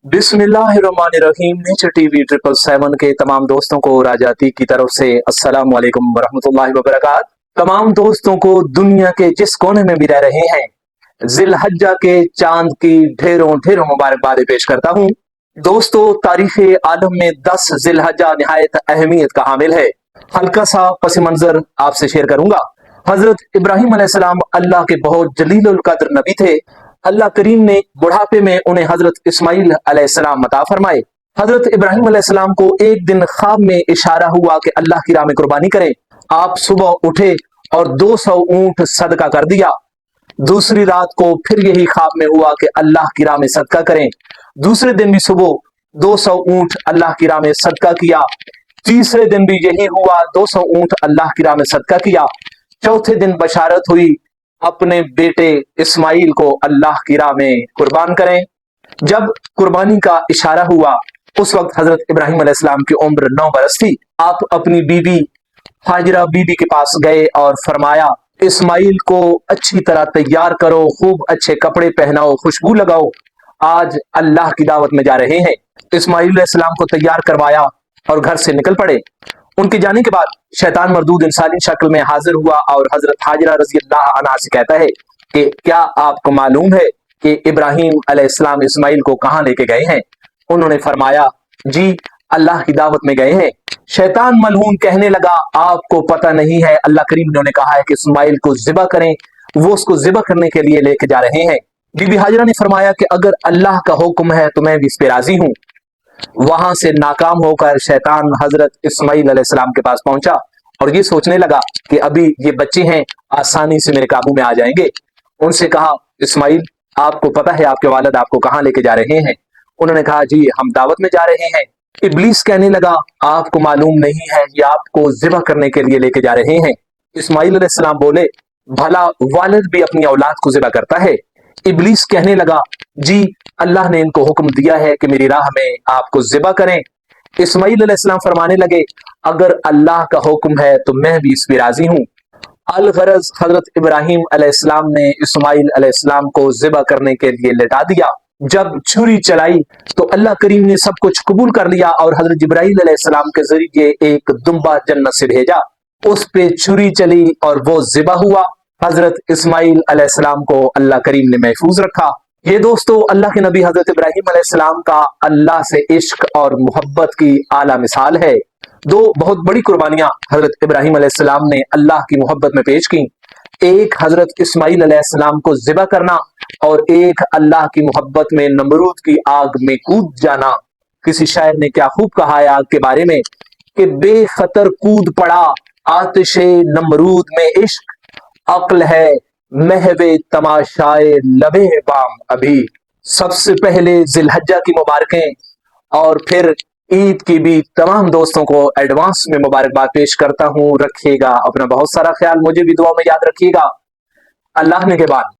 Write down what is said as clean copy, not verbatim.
बिस्मिल्लाहिर्रहमानिर्रहीम। Nature TV 777 के तमाम दोस्तों को राजाती की तरफ से अस्सलाम वालेकुम वरहमतुल्लाहि वबरकात। तमाम दोस्तों को दुनिया के जिस कोने में भी रह रहे हैं जिलहज्जा के चांद की ढेरों ढेरों मुबारकबाद पेश करता हूँ। दोस्तों, तारीख आलम में 10 जिलहज्जा निहायत अहमियत का हामिल है। हल्का सा पस मंजर आपसे शेयर करूंगा। हजरत इब्राहिम अलैहिस्सलाम अल्लाह के बहुत जलीलुल कद्र नबी थे। अल्लाह करीम ने बुढ़ापे में उन्हें हजरत इस्माइल अलैहिस्सलाम अता फरमाए। हजरत इब्राहिम अलैहिस्सलाम को एक दिन ख्वाब में इशारा हुआ कि अल्लाह की राह में कुर्बानी करें। आप सुबह उठे और 200 ऊंट सदका कर दिया। दूसरी रात को फिर यही ख्वाब में हुआ कि अल्लाह की राह में सदका करें। दूसरे दिन भी सुबह 200 ऊंट अल्लाह की राह में सदका किया। तीसरे दिन भी यही हुआ, 200 ऊंट अल्लाह की राह में सदका किया। चौथे दिन बशारत हुई अपने बेटे इस्माइल को अल्लाह की राह में कुर्बान करें। जब कुर्बानी का इशारा हुआ उस वक्त हजरत इब्राहिम अलैहिस्सलाम की उम्र 9 बरस थी। आप अपनी बीबी हाजिरा बीबी के पास गए और फरमाया, इस्माइल को अच्छी तरह तैयार करो, खूब अच्छे कपड़े पहनाओ, खुशबू लगाओ, आज अल्लाह की दावत में जा रहे हैं। इस्माइल अलैहिस्सलाम को तैयार करवाया और घर से निकल पड़े। उनके जाने के बाद शैतान मरदूद इंसानी शक्ल में हाजिर हुआ और हजरत हाजिरा रज़ी अल्लाह अन्हा से कहता है कि क्या आपको मालूम है कि इब्राहिम अलैहिस्सलाम इस्माइल को कहां लेके गए हैं? उन्होंने फरमाया, जी अल्लाह की दावत में गए हैं। शैतान मलऊन कहने लगा, आपको पता नहीं है, अल्लाह करीम ने उन्हें कहा है कि इस्माइल को ज़िबा करें, वो उसको ज़िबा करने के लिए लेके जा रहे हैं। बीबी हाजिरा ने फरमाया कि अगर अल्लाह का हुक्म है तो मैं भी इस पे राजी हूं। वहां से नाकाम होकर शैतान हजरत इस्माइल अलैहिस्सलाम के पास पहुंचा और ये सोचने लगा कि अभी ये बच्चे हैं, आसानी से मेरे काबू में आ जाएंगे। उनसे कहा, इस्माइल आपको पता है आपके वालिद आपको कहां लेके जा रहे हैं? उन्होंने कहा, जी हम दावत में जा रहे हैं। इब्लीस कहने लगा, आपको मालूम नहीं है, ये आपको ज़िबा करने के लिए लेके जा रहे हैं। इस्माइल अलैहिस्सलाम बोले, भला वालिद भी अपनी औलाद को ज़िबा करता है? इब्लीस कहने लगा, जी अल्लाह ने इनको हुक्म दिया है कि मेरी राह में आपको ज़िबा करें। इस्माइल अलैहिस्सलाम फरमाने लगे, अगर अल्लाह का हुक्म है तो मैं भी इस पे राजी हूं। अलगरज हजरत इब्राहिम अलैहिस्सलाम ने इस्माइल अलैहिस्सलाम को ज़िबा करने के लिए लेटा दिया। जब छुरी चलाई तो अल्लाह करीम ने सब कुछ कबूल कर लिया और हजरत जिब्राइल अलैहिस्सलाम के जरिए एक दुम्बा जन्नत से भेजा। उस पे छुरी चली और वो ज़िबा हुआ। हजरत इस्माइल अलैहिस्सलाम को अल्लाह करीम ने महफूज रखा। ये दोस्तों अल्लाह के नबी हजरत इब्राहिम अलैहिस्सलाम का अल्लाह से इश्क और मोहब्बत की आला मिसाल है। दो बहुत बड़ी कुर्बानियां हजरत इब्राहिम अलैहिस्सलाम ने अल्लाह की मोहब्बत में पेश की। एक हजरत इस्माइल अलैहिस्सलाम को ज़िबा करना और एक अल्लाह की मोहब्बत में नमरूद की आग में कूद जाना। किसी शायर ने क्या खूब कहा है आग के बारे में कि बेखतर कूद पड़ा आतिशे नमरूद में इश्क, अक्ल है महवे तमाशाए लबे बाम अभी। सबसे पहले जिलहज्जा की मुबारकें और फिर ईद की भी तमाम दोस्तों को एडवांस में मुबारकबाद पेश करता हूं। रखिएगा अपना बहुत सारा ख्याल, मुझे भी दुआ में याद रखिएगा। अल्लाह ने के बाद